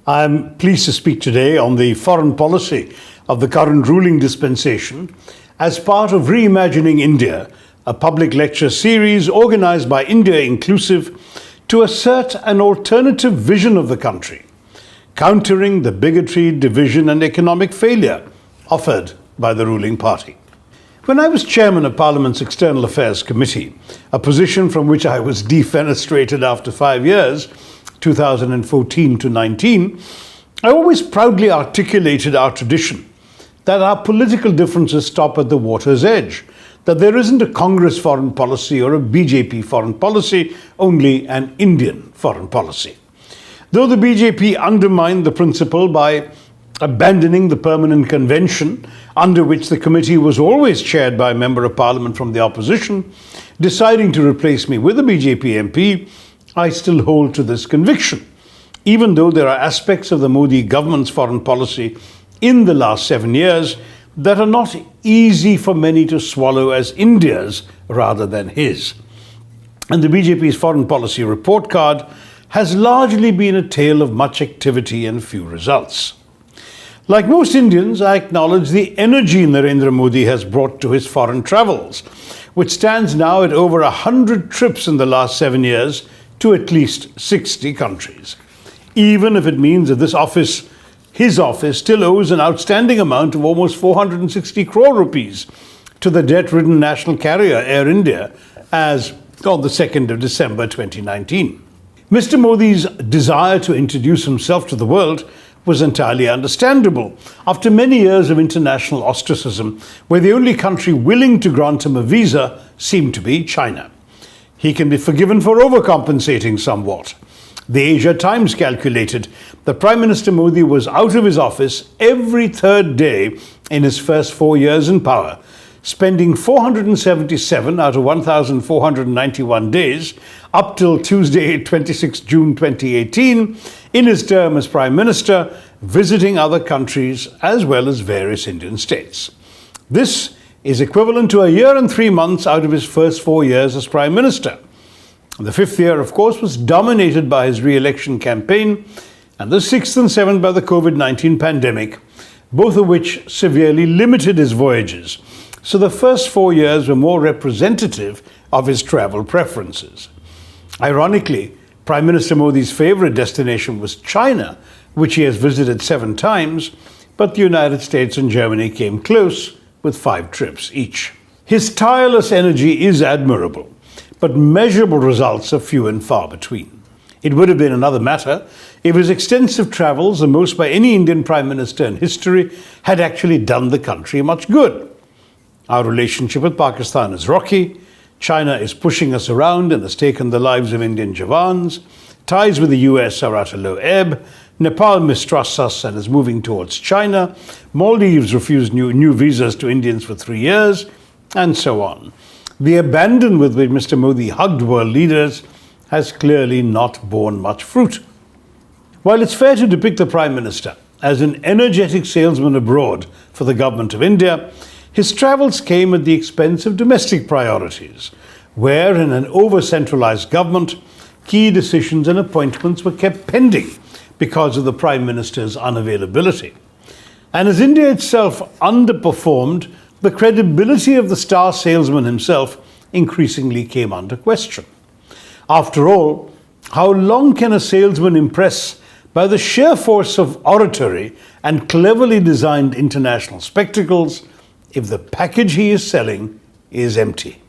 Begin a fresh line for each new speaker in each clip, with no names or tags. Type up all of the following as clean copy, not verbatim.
I am pleased to speak today on the foreign policy of the current ruling dispensation as part of Reimagining India, a public lecture series organized by India Inclusive to assert an alternative vision of the country, countering the bigotry, division and economic failure offered by the ruling party. When I was chairman of Parliament's External Affairs Committee, a position from which I was defenestrated after 5 years, 2014 to 19, I always proudly articulated our tradition that our political differences stop at the water's edge, that there isn't a Congress foreign policy or a BJP foreign policy, only an Indian foreign policy. Though the BJP undermined the principle by abandoning the permanent convention under which the committee was always chaired by a member of parliament from the opposition, deciding to replace me with a BJP MP, I still hold to this conviction, even though there are aspects of the Modi government's foreign policy in the last 7 years that are not easy for many to swallow as India's rather than his. And the BJP's foreign policy report card has largely been a tale of much activity and few results. Like most Indians, I acknowledge the energy Narendra Modi has brought to his foreign travels, which stands now at over 100 trips in the last 7 years to at least 60 countries. Even if it means that his office still owes an outstanding amount of almost 460 crore rupees to the debt-ridden national carrier Air India as on the 2nd of December 2019. Mr. Modi's desire to introduce himself to the world was entirely understandable after many years of international ostracism, where the only country willing to grant him a visa seemed to be China. He can be forgiven for overcompensating somewhat. The Asia Times calculated that Prime Minister Modi was out of his office every third day in his first 4 years in power, spending 477 out of 1,491 days up till Tuesday, 26 June 2018, in his term as Prime Minister, visiting other countries as well as various Indian states. This is equivalent to a year and 3 months out of his first 4 years as Prime Minister. The 5th year, of course, was dominated by his re-election campaign, and the 6th and 7th by the COVID-19 pandemic, both of which severely limited his voyages. So the first 4 years were more representative of his travel preferences. Ironically, Prime Minister Modi's favorite destination was China, which he has visited 7 times, but the United States and Germany came close with 5 trips each. His tireless energy is admirable, but measurable results are few and far between. It would have been another matter if his extensive travels, the most by any Indian Prime Minister in history, had actually done the country much good. Our relationship with Pakistan is rocky. China is pushing us around and has taken the lives of Indian Jawans. Ties with the US are at a low ebb. Nepal mistrusts us and is moving towards China. Maldives refused new visas to Indians for 3 years, and so on. The abandon with which Mr. Modi hugged world leaders has clearly not borne much fruit. While it's fair to depict the Prime Minister as an energetic salesman abroad for the government of India, his travels came at the expense of domestic priorities, where in an over-centralized government, key decisions and appointments were kept pending because of the Prime Minister's unavailability. And as India itself underperformed, the credibility of the star salesman himself increasingly came under question. After all, how long can a salesman impress by the sheer force of oratory and cleverly designed international spectacles if the package he is selling is empty?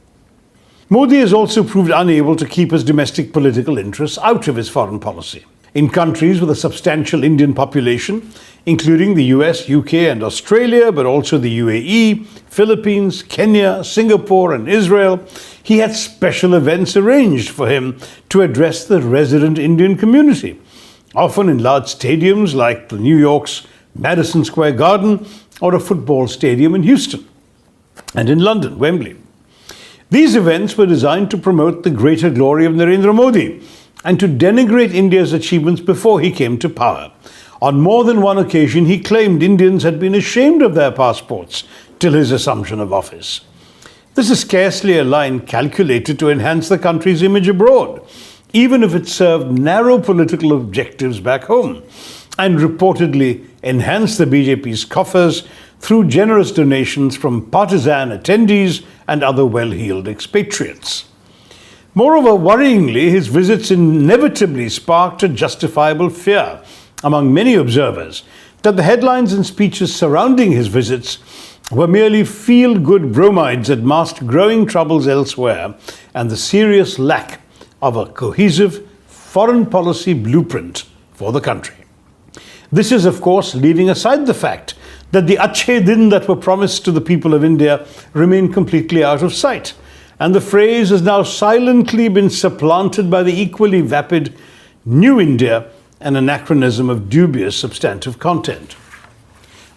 Modi has also proved unable to keep his domestic political interests out of his foreign policy. In countries with a substantial Indian population, including the US, UK and Australia, but also the UAE, Philippines, Kenya, Singapore and Israel, he had special events arranged for him to address the resident Indian community, often in large stadiums like New York's Madison Square Garden or a football stadium in Houston, and in London, Wembley. These events were designed to promote the greater glory of Narendra Modi and to denigrate India's achievements before he came to power. On more than one occasion, he claimed Indians had been ashamed of their passports till his assumption of office. This is scarcely a line calculated to enhance the country's image abroad, even if it served narrow political objectives back home. and reportedly enhance the BJP's coffers through generous donations from partisan attendees and other well-heeled expatriates. Moreover, worryingly, his visits inevitably sparked a justifiable fear among many observers that the headlines and speeches surrounding his visits were merely feel-good bromides that masked growing troubles elsewhere and the serious lack of a cohesive foreign policy blueprint for the country. This is, of course, leaving aside the fact that the Achhe Din that were promised to the people of India remain completely out of sight, and the phrase has now silently been supplanted by the equally vapid New India, an anachronism of dubious substantive content.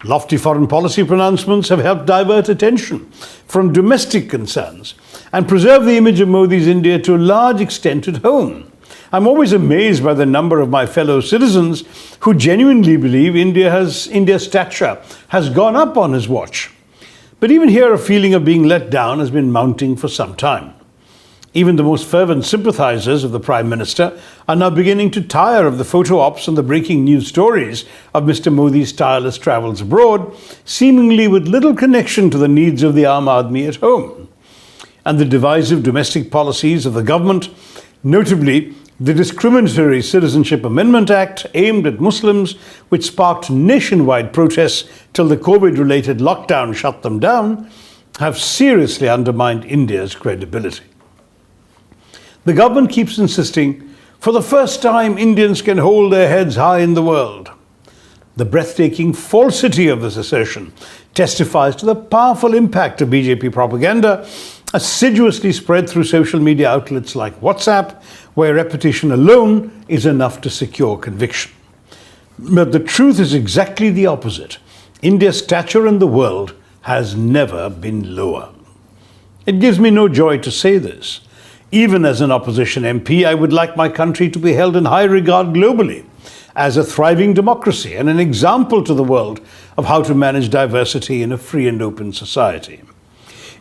Lofty foreign policy pronouncements have helped divert attention from domestic concerns and preserve the image of Modi's India to a large extent at home. I'm always amazed by the number of my fellow citizens who genuinely believe India's stature has gone up on his watch. But even here, a feeling of being let down has been mounting for some time. Even the most fervent sympathizers of the Prime Minister are now beginning to tire of the photo ops and the breaking news stories of Mr. Modi's tireless travels abroad, seemingly with little connection to the needs of the Aam Aadmi at home. And the divisive domestic policies of the government, notably the Discriminatory Citizenship Amendment Act aimed at Muslims, which sparked nationwide protests till the COVID-related lockdown shut them down, have seriously undermined India's credibility. The government keeps insisting, for the first time, Indians can hold their heads high in the world. The breathtaking falsity of this assertion testifies to the powerful impact of BJP propaganda, assiduously spread through social media outlets like WhatsApp, where repetition alone is enough to secure conviction. But the truth is exactly the opposite. India's stature in the world has never been lower. It gives me no joy to say this. Even as an opposition MP, I would like my country to be held in high regard globally, as a thriving democracy and an example to the world of how to manage diversity in a free and open society.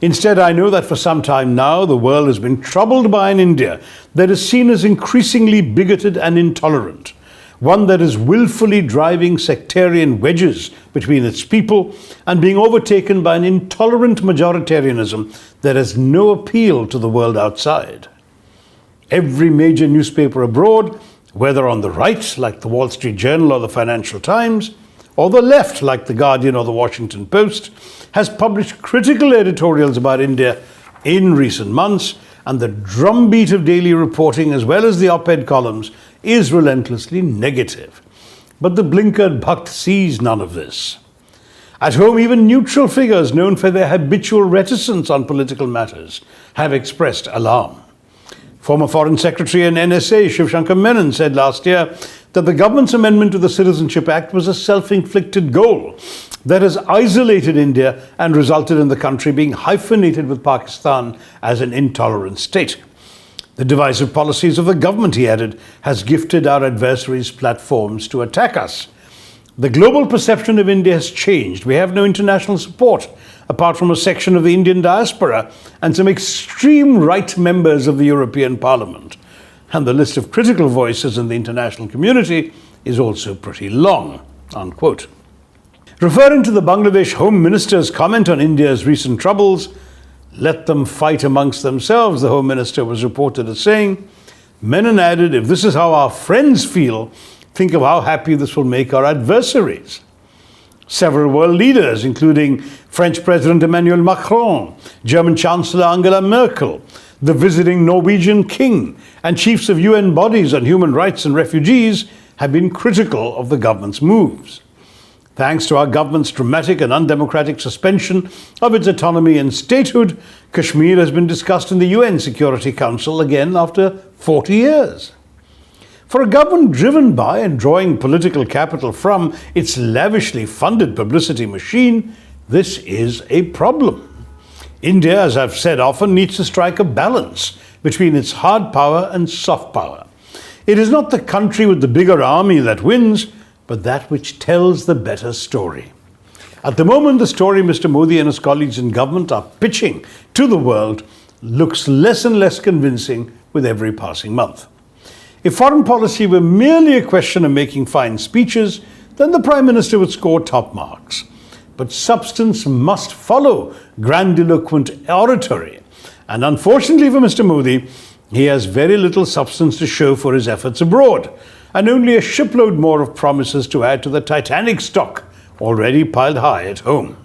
Instead, I know that for some time now, the world has been troubled by an India that is seen as increasingly bigoted and intolerant, one that is willfully driving sectarian wedges between its people and being overtaken by an intolerant majoritarianism that has no appeal to the world outside. Every major newspaper abroad, whether on the right, like the Wall Street Journal or the Financial Times, or the left, like the Guardian or the Washington Post, has published critical editorials about India in recent months, and the drumbeat of daily reporting, as well as the op-ed columns, is relentlessly negative. But the blinkered Bhakt sees none of this. At home, even neutral figures known for their habitual reticence on political matters have expressed alarm. Former Foreign Secretary and NSA Shiv Shankar Menon said last year that the government's amendment to the Citizenship Act was a self-inflicted goal that has isolated India and resulted in the country being hyphenated with Pakistan as an intolerant state. The divisive policies of the government, he added, has gifted our adversaries platforms to attack us. The global perception of India has changed. We have no international support, apart from a section of the Indian diaspora and some extreme right members of the European Parliament. And the list of critical voices in the international community is also pretty long, unquote. Referring to the Bangladesh Home Minister's comment on India's recent troubles, let them fight amongst themselves, the Home Minister was reported as saying. Menon added, if this is how our friends feel, think of how happy this will make our adversaries. Several world leaders, including French President Emmanuel Macron, German Chancellor Angela Merkel, the visiting Norwegian King, and chiefs of UN bodies on human rights and refugees, have been critical of the government's moves. Thanks to our government's dramatic and undemocratic suspension of its autonomy and statehood, Kashmir has been discussed in the UN Security Council again after 40 years. For a government driven by and drawing political capital from its lavishly funded publicity machine, this is a problem. India, as I've said often, needs to strike a balance between its hard power and soft power. It is not the country with the bigger army that wins, but that which tells the better story. At the moment, the story Mr. Modi and his colleagues in government are pitching to the world looks less and less convincing with every passing month. If foreign policy were merely a question of making fine speeches, then the Prime Minister would score top marks. But substance must follow grandiloquent oratory. And unfortunately for Mr. Modi, he has very little substance to show for his efforts abroad, and only a shipload more of promises to add to the Titanic stock already piled high at home.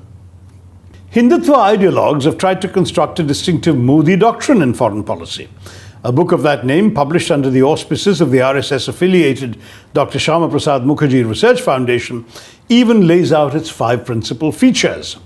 Hindutva ideologues have tried to construct a distinctive Modi doctrine in foreign policy. A book of that name, published under the auspices of the RSS-affiliated Dr. Shyama Prasad Mukherjee Research Foundation, even lays out its 5 principal features.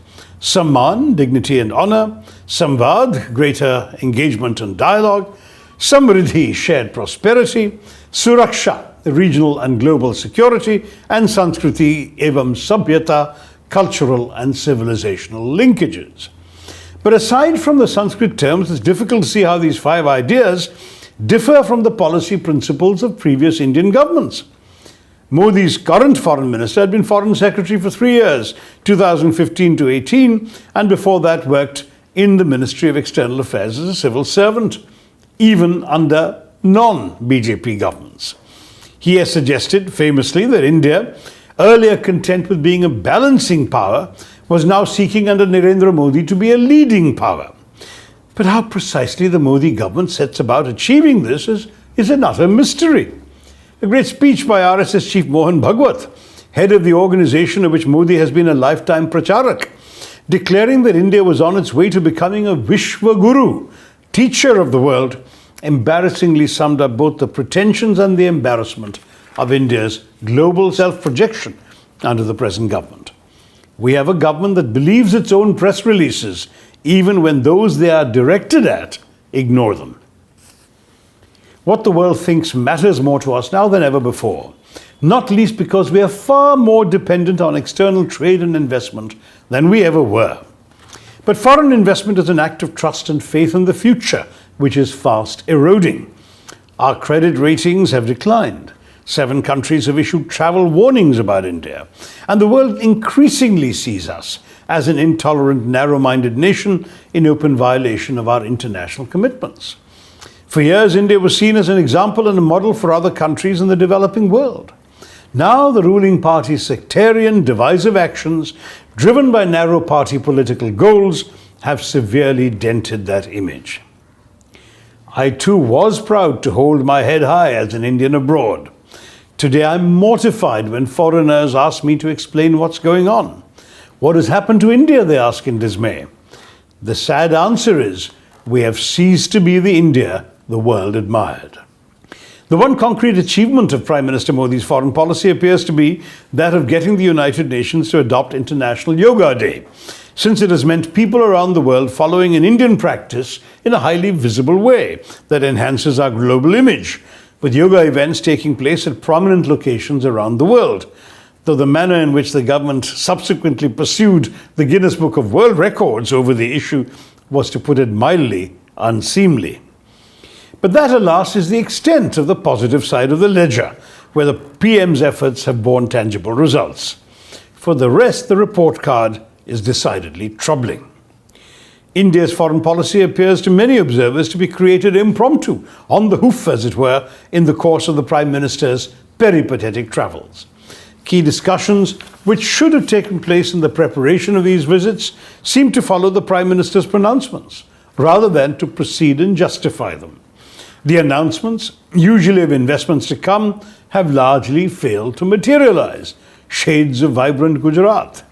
Samman, dignity and honor; Samvad, greater engagement and dialogue; Samriddhi, shared prosperity; Suraksha, regional and global security; and Sanskriti evam Sabhyata, cultural and civilizational linkages. But aside from the Sanskrit terms, it's difficult to see how these 5 ideas differ from the policy principles of previous Indian governments. Modi's current foreign minister had been foreign secretary for 3 years, 2015 to 18, and before that worked in the Ministry of External Affairs as a civil servant, even under non-BJP governments. He has suggested famously that India, earlier content with being a balancing power, was now seeking under Narendra Modi to be a leading power. But how precisely the Modi government sets about achieving this is an utter mystery. A great speech by RSS chief Mohan Bhagwat, head of the organization of which Modi has been a lifetime pracharak, declaring that India was on its way to becoming a Vishwa Guru, teacher of the world, embarrassingly summed up both the pretensions and the embarrassment of India's global self-projection under the present government. We have a government that believes its own press releases, even when those they are directed at ignore them. What the world thinks matters more to us now than ever before, not least because we are far more dependent on external trade and investment than we ever were. But foreign investment is an act of trust and faith in the future, which is fast eroding. Our credit ratings have declined. 7 countries have issued travel warnings about India, and the world increasingly sees us as an intolerant, narrow-minded nation in open violation of our international commitments. For years, India was seen as an example and a model for other countries in the developing world. Now, the ruling party's sectarian, divisive actions, driven by narrow party political goals, have severely dented that image. I too was proud to hold my head high as an Indian abroad. Today I'm mortified when foreigners ask me to explain what's going on. What has happened to India, they ask in dismay. The sad answer is, we have ceased to be the India the world admired. The one concrete achievement of Prime Minister Modi's foreign policy appears to be that of getting the United Nations to adopt International Yoga Day, since it has meant people around the world following an Indian practice in a highly visible way that enhances our global image, with yoga events taking place at prominent locations around the world, though the manner in which the government subsequently pursued the Guinness Book of World Records over the issue was, to put it mildly, unseemly. But that, alas, is the extent of the positive side of the ledger, where the PM's efforts have borne tangible results. For the rest, the report card is decidedly troubling. India's foreign policy appears to many observers to be created impromptu, on the hoof as it were, in the course of the Prime Minister's peripatetic travels. Key discussions, which should have taken place in the preparation of these visits, seem to follow the Prime Minister's pronouncements, rather than to precede and justify them. The announcements, usually of investments to come, have largely failed to materialize, shades of vibrant Gujarat.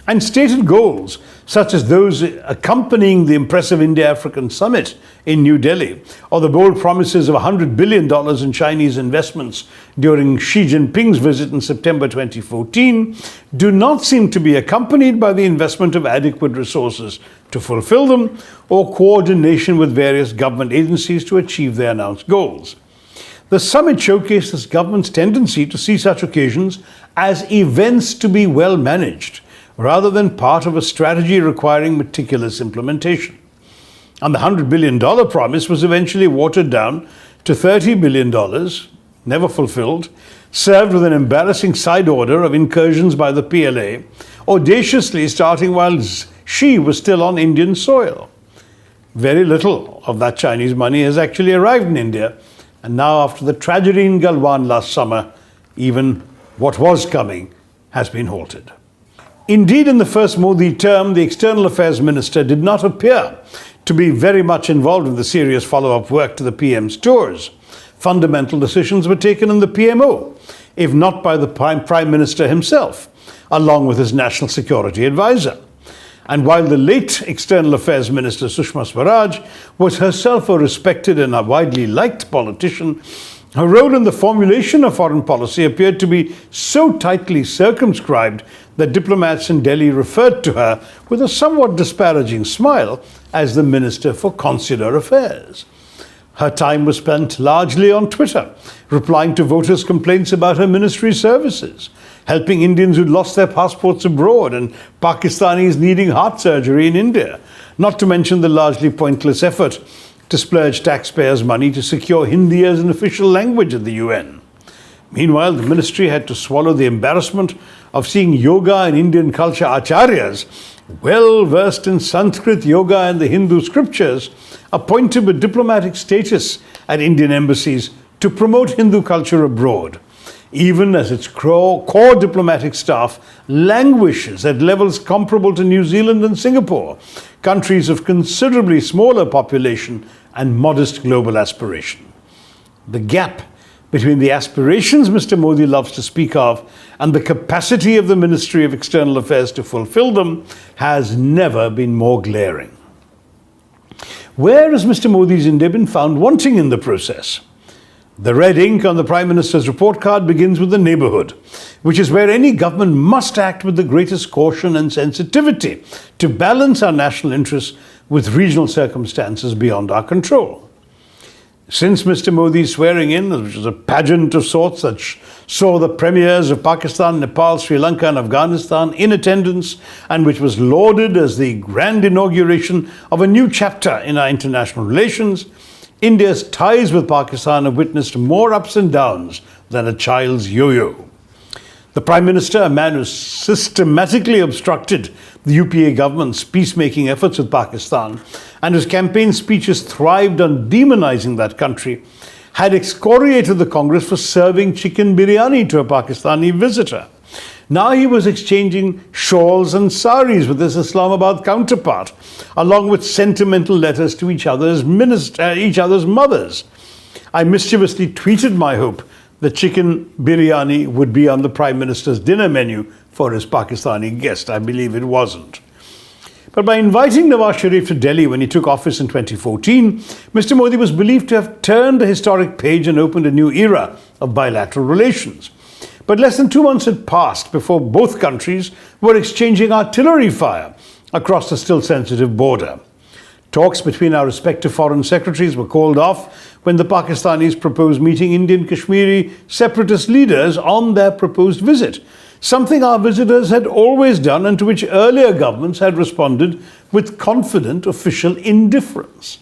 And stated goals, such as those accompanying the impressive India-African Summit in New Delhi, or the bold promises of $100 billion in Chinese investments during Xi Jinping's visit in September 2014, do not seem to be accompanied by the investment of adequate resources to fulfill them, or coordination with various government agencies to achieve their announced goals. The summit showcased this government's tendency to see such occasions as events to be well managed, rather than part of a strategy requiring meticulous implementation. And the $100 billion promise was eventually watered down to $30 billion, never fulfilled, served with an embarrassing side order of incursions by the PLA, audaciously starting while Xi was still on Indian soil. Very little of that Chinese money has actually arrived in India, And now, after the tragedy in Galwan last summer, even what was coming has been halted. Indeed, in the first Modi term, the External Affairs Minister did not appear to be very much involved in the serious follow-up work to the PM's tours. Fundamental decisions were taken in the PMO, if not by the Prime Minister himself, along with his National Security Advisor. And while the late External Affairs Minister Sushma Swaraj was herself a respected and a widely liked politician, her role in the formulation of foreign policy appeared to be so tightly circumscribed that diplomats in Delhi referred to her with a somewhat disparaging smile as the Minister for Consular Affairs. Her time was spent largely on Twitter, replying to voters' complaints about her ministry services, helping Indians who'd lost their passports abroad and Pakistanis needing heart surgery in India, not to mention the largely pointless effort to splurge taxpayers' money to secure Hindi as an official language at the UN. Meanwhile, the ministry had to swallow the embarrassment of seeing yoga and Indian culture acharyas, well versed in Sanskrit, yoga and the Hindu scriptures, appointed with diplomatic status at Indian embassies to promote Hindu culture abroad, even as its core diplomatic staff languishes at levels comparable to New Zealand and Singapore, countries of considerably smaller population and modest global aspiration. The gap between the aspirations Mr. Modi loves to speak of and the capacity of the Ministry of External Affairs to fulfill them has never been more glaring. Where has Mr. Modi's India been found wanting in the process? The red ink on the Prime Minister's report card begins with the neighbourhood, which is where any government must act with the greatest caution and sensitivity to balance our national interests with regional circumstances beyond our control. Since Mr. Modi's swearing in, which was a pageant of sorts that saw the premiers of Pakistan, Nepal, Sri Lanka and Afghanistan in attendance, and which was lauded as the grand inauguration of a new chapter in our international relations, India's ties with Pakistan have witnessed more ups and downs than a child's yo-yo. The Prime Minister, a man who systematically obstructed the UPA government's peacemaking efforts with Pakistan and whose campaign speeches thrived on demonizing that country, had excoriated the Congress for serving chicken biryani to a Pakistani visitor. Now he was exchanging shawls and saris with his Islamabad counterpart, along with sentimental letters to each other's mothers. I mischievously tweeted my hope that chicken biryani would be on the Prime Minister's dinner menu for his Pakistani guest. I believe it wasn't. But by inviting Nawaz Sharif to Delhi when he took office in 2014, Mr. Modi was believed to have turned a historic page and opened a new era of bilateral relations. But less than 2 months had passed before both countries were exchanging artillery fire across the still sensitive border. Talks between our respective foreign secretaries were called off when the Pakistanis proposed meeting Indian Kashmiri separatist leaders on their proposed visit, something our visitors had always done and to which earlier governments had responded with confident official indifference.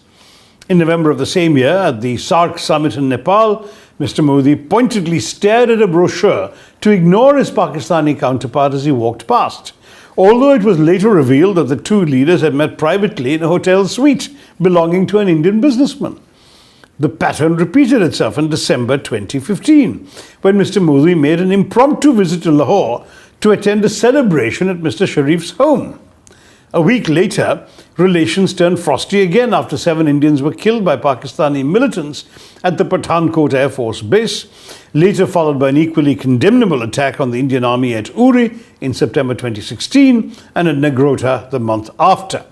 In November of the same year, at the SAARC summit in Nepal, Mr. Modi pointedly stared at a brochure to ignore his Pakistani counterpart as he walked past, although it was later revealed that the two leaders had met privately in a hotel suite belonging to an Indian businessman. The pattern repeated itself in December 2015, when Mr. Modi made an impromptu visit to Lahore to attend a celebration at Mr. Sharif's home. A week later, relations turned frosty again after 7 Indians were killed by Pakistani militants at the Pathankot Air Force Base, later followed by an equally condemnable attack on the Indian Army at Uri in September 2016 and at Negrota the month after.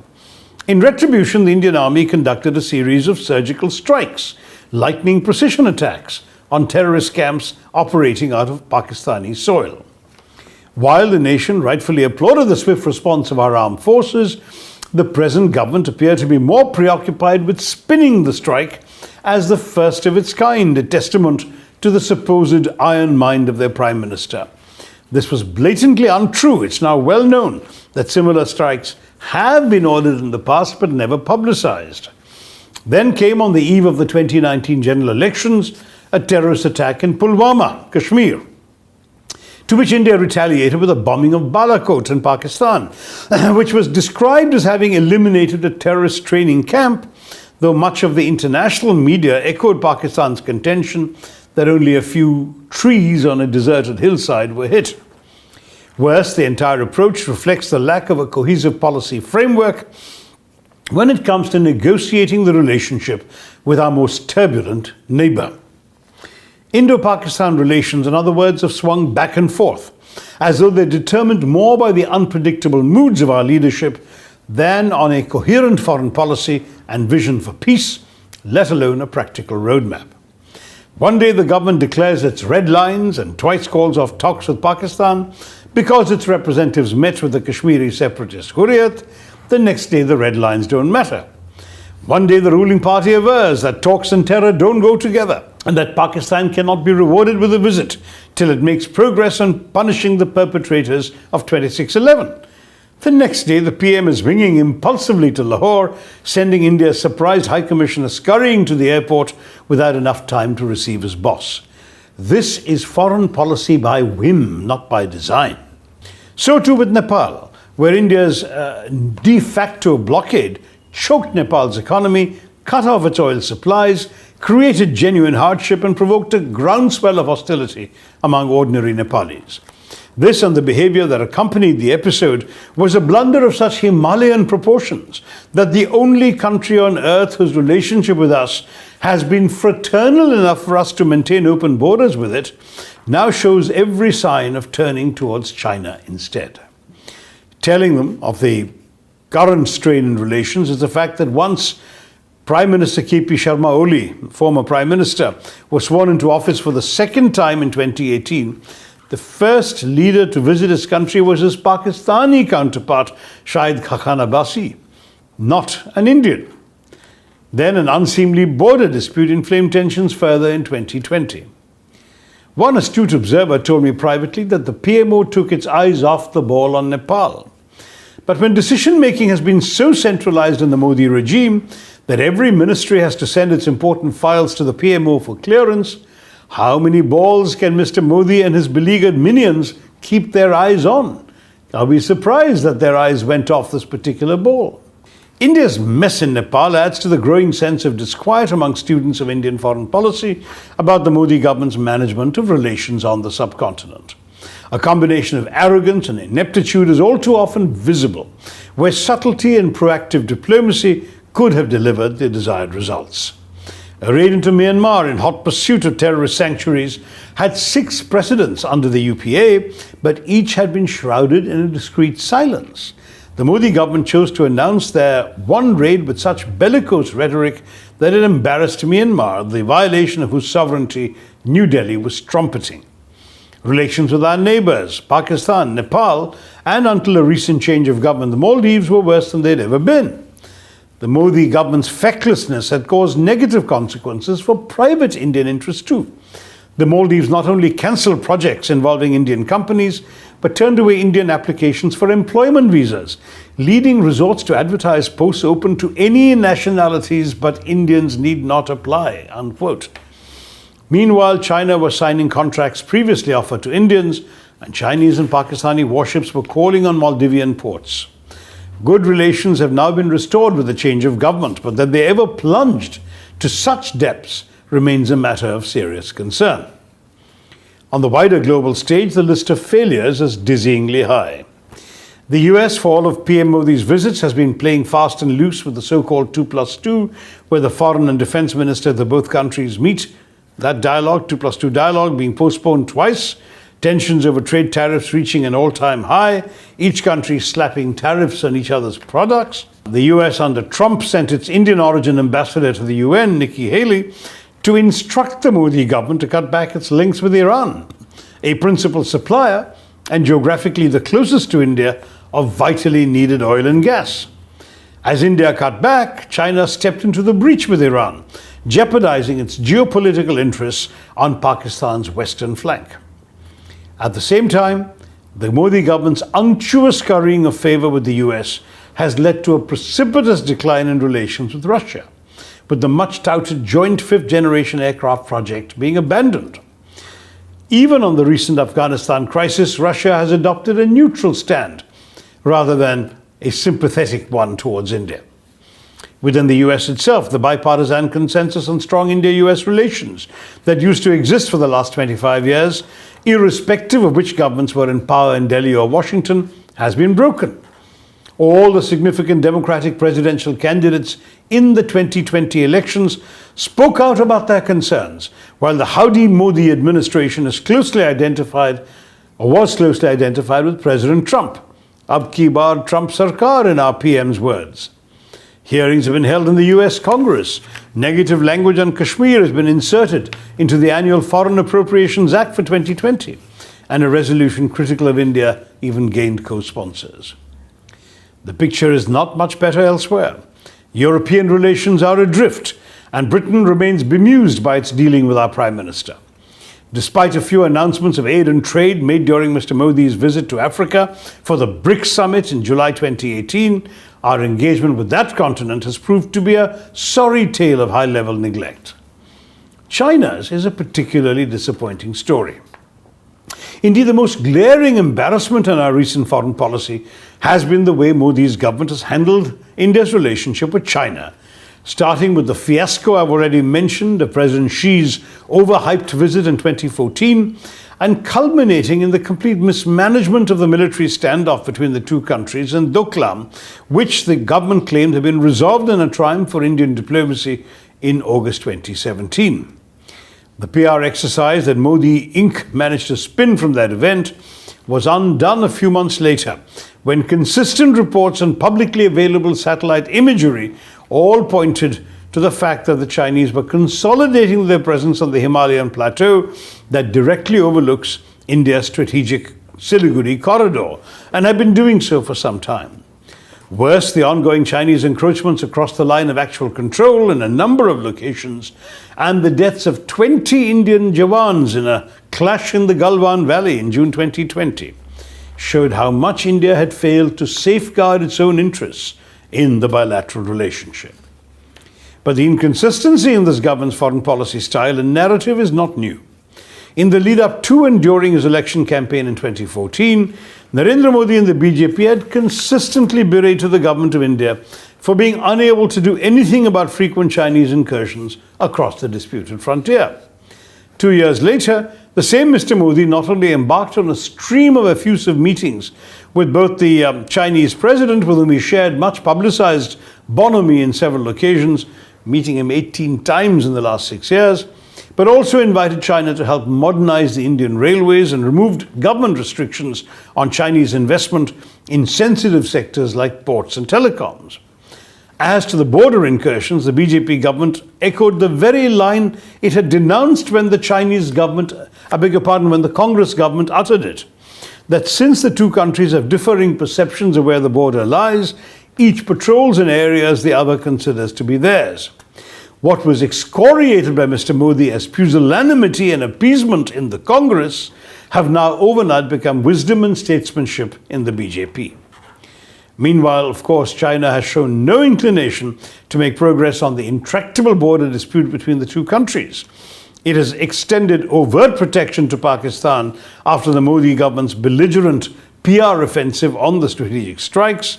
In retribution, the Indian Army conducted a series of surgical strikes, lightning precision attacks on terrorist camps operating out of Pakistani soil. While the nation rightfully applauded the swift response of our armed forces, the present government appeared to be more preoccupied with spinning the strike as the first of its kind, a testament to the supposed iron mind of their Prime Minister. This was blatantly untrue. It's now well known that similar strikes have been ordered in the past but never publicized. Then came, on the eve of the 2019 general elections, a terrorist attack in Pulwama, Kashmir, to which India retaliated with a bombing of Balakot in Pakistan, which was described as having eliminated a terrorist training camp though much of the international media echoed Pakistan's contention that only a few trees on a deserted hillside were hit. Worse, the entire approach reflects the lack of a cohesive policy framework when it comes to negotiating the relationship with our most turbulent neighbor. Indo-Pakistan relations, in other words, have swung back and forth, as though they're determined more by the unpredictable moods of our leadership than on a coherent foreign policy and vision for peace, let alone a practical roadmap. One day the government declares its red lines and twice calls off talks with Pakistan because its representatives met with the Kashmiri separatist Hurriyat. The next day the red lines don't matter. One day the ruling party avers that talks and terror don't go together and that Pakistan cannot be rewarded with a visit till it makes progress on punishing the perpetrators of 2611. The next day, the PM is winging impulsively to Lahore, sending India's surprise High Commissioner scurrying to the airport without enough time to receive his boss. This is foreign policy by whim, not by design. So too with Nepal, where India's de facto blockade choked Nepal's economy, cut off its oil supplies, created genuine hardship and provoked a groundswell of hostility among ordinary Nepalis. This and the behavior that accompanied the episode was a blunder of such Himalayan proportions that the only country on earth whose relationship with us has been fraternal enough for us to maintain open borders with it now shows every sign of turning towards China instead. Telling them of the current strain in relations is the fact that once Prime Minister K.P. Sharma Oli, former Prime Minister, was sworn into office for the second time in 2018, the first leader to visit his country was his Pakistani counterpart, Shahid Khaqan Abbasi, not an Indian. Then an unseemly border dispute inflamed tensions further in 2020. One astute observer told me privately that the PMO took its eyes off the ball on Nepal. But when decision-making has been so centralized in the Modi regime that every ministry has to send its important files to the PMO for clearance, how many balls can Mr. Modi and his beleaguered minions keep their eyes on? I'll be surprised that their eyes went off this particular ball. India's mess in Nepal adds to the growing sense of disquiet among students of Indian foreign policy about the Modi government's management of relations on the subcontinent. A combination of arrogance and ineptitude is all too often visible, where subtlety and proactive diplomacy could have delivered the desired results. A raid into Myanmar in hot pursuit of terrorist sanctuaries had 6 precedents under the UPA, but each had been shrouded in a discreet silence. The Modi government chose to announce their one raid with such bellicose rhetoric that it embarrassed Myanmar, the violation of whose sovereignty New Delhi was trumpeting. Relations with our neighbors, Pakistan, Nepal, and until a recent change of government, the Maldives, were worse than they'd ever been. The Modi government's fecklessness had caused negative consequences for private Indian interests too. The Maldives not only cancelled projects involving Indian companies, but turned away Indian applications for employment visas, leading resorts to advertise posts open to any nationalities but Indians need not apply, unquote. Meanwhile, China was signing contracts previously offered to Indians, and Chinese and Pakistani warships were calling on Maldivian ports. Good relations have now been restored with the change of government, but that they ever plunged to such depths remains a matter of serious concern. On the wider global stage, the list of failures is dizzyingly high. The US, for all of PM Modi's visits, has been playing fast and loose with the so-called 2+2, where the foreign and defense minister of the both countries meet. That dialogue, 2+2 dialogue, being postponed twice. Tensions over trade tariffs reaching an all-time high, each country slapping tariffs on each other's products. The US under Trump sent its Indian origin ambassador to the UN, Nikki Haley, to instruct the Modi government to cut back its links with Iran, a principal supplier and geographically the closest to India of vitally needed oil and gas. As India cut back, China stepped into the breach with Iran, jeopardizing its geopolitical interests on Pakistan's western flank. At the same time, the Modi government's unctuous currying of favor with the US has led to a precipitous decline in relations with Russia, with the much-touted joint fifth-generation aircraft project being abandoned. Even on the recent Afghanistan crisis, Russia has adopted a neutral stand rather than a sympathetic one towards India. within the US itself, the bipartisan consensus on strong India-US relations that used to exist for the last 25 years, irrespective of which governments were in power in Delhi or Washington, has been broken. All the significant Democratic presidential candidates in the 2020 elections spoke out about their concerns, while the Howdy Modi administration is closely identified, or was closely identified with President Trump. Ab ki baar Trump Sarkar, in our PM's words. Hearings have been held in the US Congress. Negative language on Kashmir has been inserted into the annual Foreign Appropriations Act for 2020, and a resolution critical of India even gained co-sponsors. The picture is not much better elsewhere. European relations are adrift, and Britain remains bemused by its dealing with our Prime Minister. Despite a few announcements of aid and trade made during Mr. Modi's visit to Africa for the BRICS summit in July 2018, our engagement with that continent has proved to be a sorry tale of high-level neglect. China's is a particularly disappointing story. Indeed, the most glaring embarrassment in our recent foreign policy has been the way Modi's government has handled India's relationship with China, starting with the fiasco I've already mentioned of President Xi's overhyped visit in 2014, and culminating in the complete mismanagement of the military standoff between the two countries in Doklam, which the government claimed had been resolved in a triumph for Indian diplomacy in August 2017. The PR exercise that Modi Inc. managed to spin from that event was undone a few months later, when consistent reports and publicly available satellite imagery all pointed to the fact that the Chinese were consolidating their presence on the Himalayan plateau that directly overlooks India's strategic Siliguri corridor, and had been doing so for some time. Worse, the ongoing Chinese encroachments across the line of actual control in a number of locations, and the deaths of 20 Indian Jawans in a clash in the Galwan Valley in June 2020, showed how much India had failed to safeguard its own interests in the bilateral relationship. But the inconsistency in this government's foreign policy style and narrative is not new. In the lead-up to and during his election campaign in 2014, Narendra Modi and the BJP had consistently berated the government of India for being unable to do anything about frequent Chinese incursions across the disputed frontier. 2 years later, the same Mr. Modi not only embarked on a stream of effusive meetings with both the Chinese president, with whom he shared much publicized bonhomie in several occasions, meeting him 18 times in the last 6 years, but also invited China to help modernize the Indian railways and removed government restrictions on Chinese investment in sensitive sectors like ports and telecoms. As to the border incursions, the BJP government echoed the very line it had denounced when the when the Congress government uttered it, that since the two countries have differing perceptions of where the border lies, each patrols in areas the other considers to be theirs. What was excoriated by Mr. Modi as pusillanimity and appeasement in the Congress have now overnight become wisdom and statesmanship in the BJP. Meanwhile, of course, China has shown no inclination to make progress on the intractable border dispute between the two countries. It has extended overt protection to Pakistan after the Modi government's belligerent PR offensive on the strategic strikes.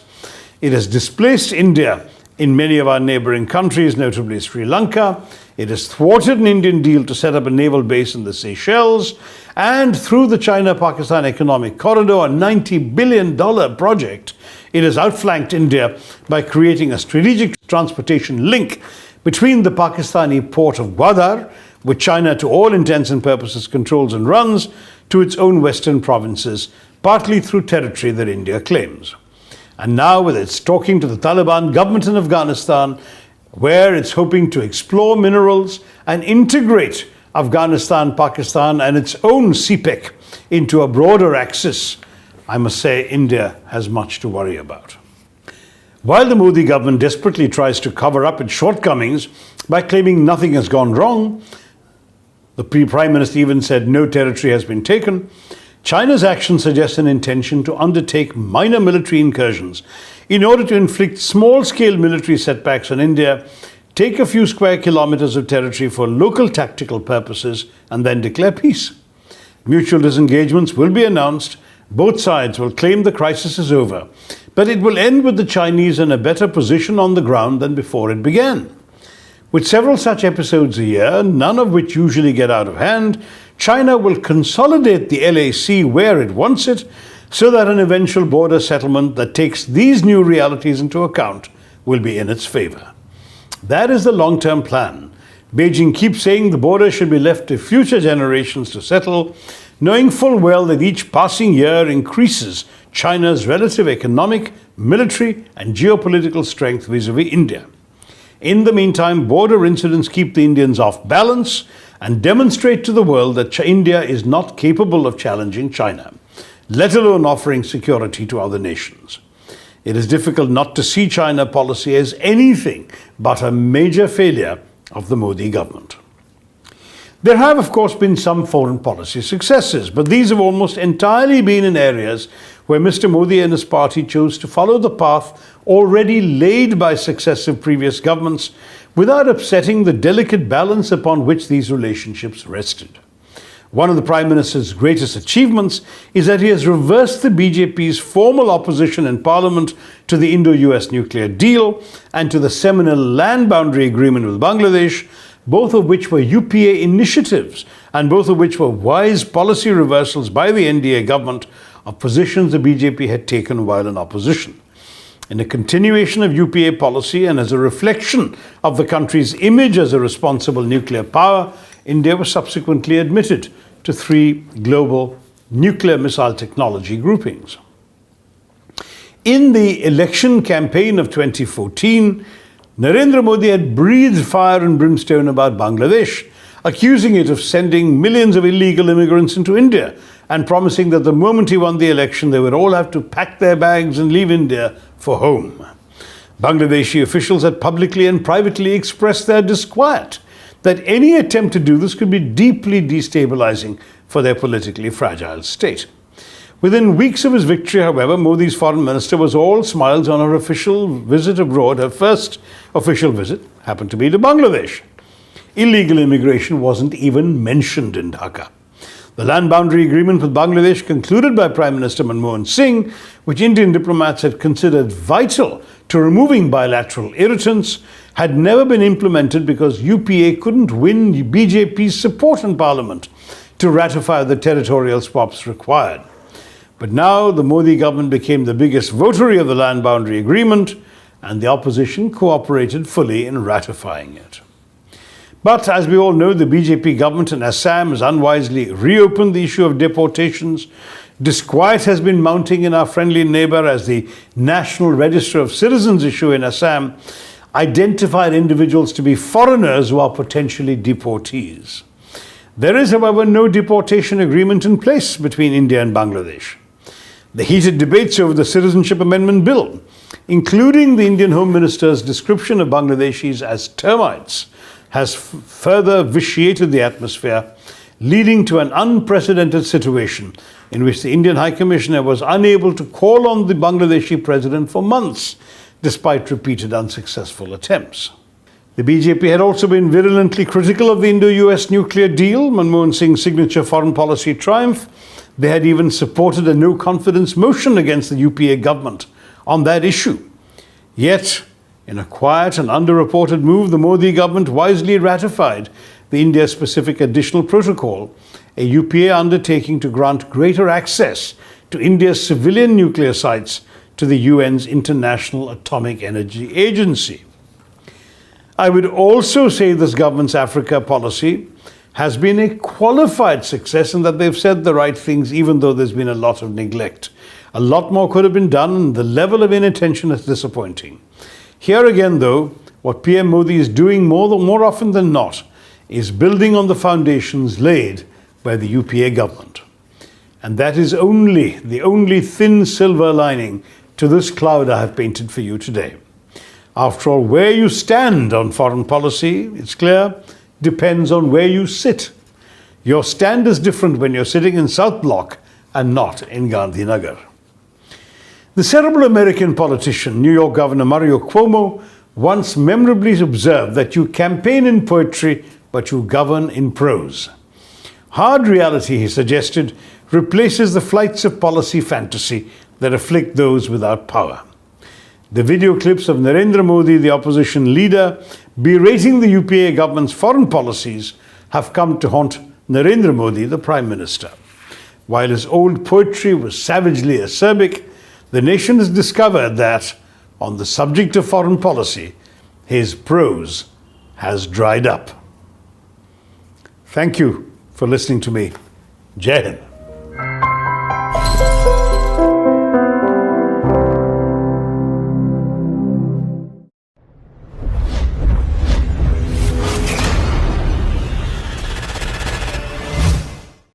It has displaced India in many of our neighboring countries, notably Sri Lanka. It has thwarted an Indian deal to set up a naval base in the Seychelles. And through the China-Pakistan Economic Corridor, a $90 billion project, it has outflanked India by creating a strategic transportation link between the Pakistani port of Gwadar, which China to all intents and purposes controls and runs, to its own western provinces, partly through territory that India claims. And now, with its talking to the Taliban government in Afghanistan, where it's hoping to explore minerals and integrate Afghanistan, Pakistan, and its own CPEC into a broader axis, I must say India has much to worry about. While the Modi government desperately tries to cover up its shortcomings by claiming nothing has gone wrong, the Prime Minister even said no territory has been taken, China's action suggests an intention to undertake minor military incursions in order to inflict small-scale military setbacks on India, take a few square kilometers of territory for local tactical purposes, and then declare peace. Mutual disengagements will be announced. Both sides will claim the crisis is over, but it will end with the Chinese in a better position on the ground than before it began. With several such episodes a year, none of which usually get out of hand, China will consolidate the LAC where it wants it, so that an eventual border settlement that takes these new realities into account will be in its favor. That is the long-term plan. Beijing keeps saying the border should be left to future generations to settle, knowing full well that each passing year increases China's relative economic, military, and geopolitical strength vis-à-vis India. In the meantime, border incidents keep the Indians off balance and demonstrate to the world that India is not capable of challenging China, let alone offering security to other nations. It is difficult not to see China policy as anything but a major failure of the Modi government. There have, of course, been some foreign policy successes, but these have almost entirely been in areas where Mr. Modi and his party chose to follow the path already laid by successive previous governments without upsetting the delicate balance upon which these relationships rested. One of the Prime Minister's greatest achievements is that he has reversed the BJP's formal opposition in Parliament to the Indo-US nuclear deal and to the seminal land boundary agreement with Bangladesh, both of which were UPA initiatives and both of which were wise policy reversals by the NDA government of positions the BJP had taken while in opposition. In a continuation of UPA policy and as a reflection of the country's image as a responsible nuclear power, India was subsequently admitted to 3 global nuclear missile technology groupings. In the election campaign of 2014, Narendra Modi had breathed fire and brimstone about Bangladesh, accusing it of sending millions of illegal immigrants into India and promising that the moment he won the election, they would all have to pack their bags and leave India for home. Bangladeshi officials had publicly and privately expressed their disquiet that any attempt to do this could be deeply destabilizing for their politically fragile state. Within weeks of his victory, however, Modi's foreign minister was all smiles on her official visit abroad. Her first official visit happened to be to Bangladesh. Illegal immigration wasn't even mentioned in Dhaka. The land boundary agreement with Bangladesh, concluded by Prime Minister Manmohan Singh, which Indian diplomats had considered vital to removing bilateral irritants, had never been implemented because UPA couldn't win BJP's support in Parliament to ratify the territorial swaps required. But now the Modi government became the biggest votary of the land boundary agreement, and the opposition cooperated fully in ratifying it. But as we all know, the BJP government in Assam has unwisely reopened the issue of deportations. Disquiet has been mounting in our friendly neighbor as the National Register of Citizens issue in Assam identified individuals to be foreigners who are potentially deportees. There is, however, no deportation agreement in place between India and Bangladesh. The heated debates over the Citizenship Amendment Bill, including the Indian Home Minister's description of Bangladeshis as termites, has further vitiated the atmosphere, leading to an unprecedented situation in which the Indian High Commissioner was unable to call on the Bangladeshi president for months, despite repeated unsuccessful attempts. The BJP had also been virulently critical of the Indo-US nuclear deal, Manmohan Singh's signature foreign policy triumph. They had even supported a no-confidence motion against the UPA government on that issue. Yet, in a quiet and underreported move, the Modi government wisely ratified the India-specific additional protocol, a UPA undertaking to grant greater access to India's civilian nuclear sites to the UN's International Atomic Energy Agency. I would also say this government's Africa policy has been a qualified success in that they've said the right things even though there's been a lot of neglect. A lot more could have been done, and the level of inattention is disappointing. Here again, though, what PM Modi is doing more often than not is building on the foundations laid by the UPA government. And that is the only thin silver lining to this cloud I have painted for you today. After all, where you stand on foreign policy, it's clear, depends on where you sit. Your stand is different when you're sitting in South Block and not in Gandhinagar. The cerebral American politician, New York Governor Mario Cuomo, once memorably observed that you campaign in poetry, but you govern in prose. Hard reality, he suggested, replaces the flights of policy fantasy that afflict those without power. The video clips of Narendra Modi, the opposition leader, berating the UPA government's foreign policies have come to haunt Narendra Modi, the Prime Minister. While his old poetry was savagely acerbic, the nation has discovered that, on the subject of foreign policy, his prose has dried up. Thank you for listening to me. Jai Hind.